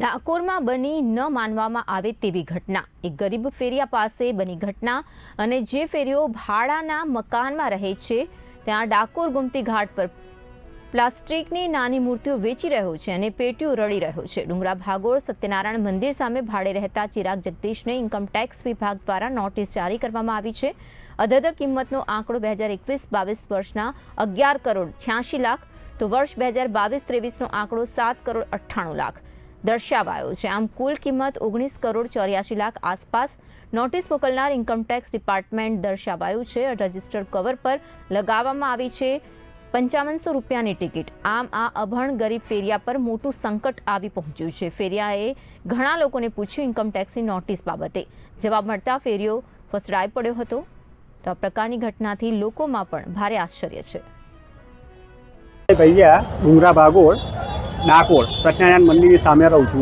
ડાકોરમાં બની ન માનવામાં આવે તેવી ઘટના એક ગરીબ ફેરિયા પાસે બની ઘટના અને જે ફેરિયો ભાડાના મકાનમાં રહે છે ત્યાં ડાકોર ગુમતી ઘાટ પર પ્લાસ્ટિકની નાની મૂર્તિઓ વેચી રહ્યો છે અને પેટીઓ રડી રહ્યો છે। ડુંગરા ભાગોળ સત્યનારાયણ મંદિર સામે ભાડે રહેતા ચિરાગ જગદીશને ઇન્કમટેક્સ વિભાગ દ્વારા નોટિસ જારી કરવામાં આવી છે। અધધ કિંમતનો આંકડો 2021-22 વર્ષના 11 કરોડ 86 લાખ તો વર્ષ 2022-23નો આંકડો 7 કરોડ 98 લાખ દર્શાવાયો છે। આમ કુલ કિંમત 19 કરોડ 84 લાખ આસપાસ નોટિસ મોકલનાર ઇન્કમટેક્સ ડિપાર્ટમેન્ટ દર્શાવાયું છે। રજિસ્ટર્ડ કવર પર લગાવવામાં આવી છે 5500 રૂપિયાની ટિકિટ। આમ આ અભણ ગરીબ ફેરિયા પર મોટું સંકટ આવી પહોંચ્યું છે। ફેરિયાએ ઘણા લોકોને પૂછ્યું ઇન્કમટેક્સની નોટિસ બાબતે, જવાબ મળતા ફેરિયો ફસડાઈ પડ્યો હતો। તો આ પ્રકારની ઘટનાથી લોકોમાં પણ ભારે આશ્ચર્ય છે। ભૈયા ડુંગરા ભાગોળ ડાકોર સત્યનારાયણ મંદિરની સામે રહું છું।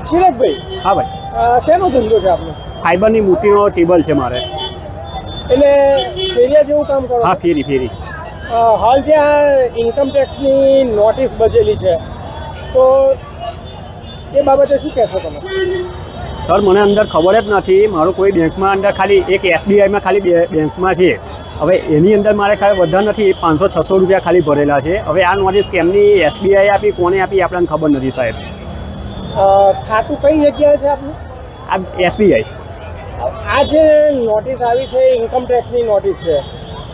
ચિરાગભાઈ, હા ભાઈ, શેનો ધંધો છે આપનો? ફાઈબરની મૂર્તિનો ટેબલ છે મારે। એટલે ફેરિયા જેવું કામ કરો? હા, ફેરી હાલ જે આ ઇન્કમટેક્સની નોટિસ બચેલી છે તો એ બાબતે શું કહેશો તમે? સર, મને અંદર ખબર જ નથી। મારું કોઈ બેંકમાં અંદર ખાલી એક SBIમાં ખાલી બેંકમાં છે। હવે એની અંદર મારે ખાલી બધા નથી, 500-600 રૂપિયા ખાલી ભરેલા છે। હવે આ નોટિસ કેમની SBI આપી, કોને આપી, આપણને ખબર નથી સાહેબ। ખાતું કઈ જગ્યાએ છે આપનું? આ SBI। આ જે નોટિસ આવી છે ઇન્કમટેક્સની નોટિસ છે,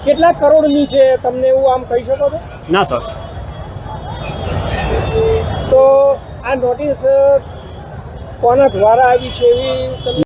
કેટલા કરોડની છે તમને એવું આમ કહી શકો છો? ના સર। તો આ નોટિસ કોના દ્વારા આવી છે એવી તમને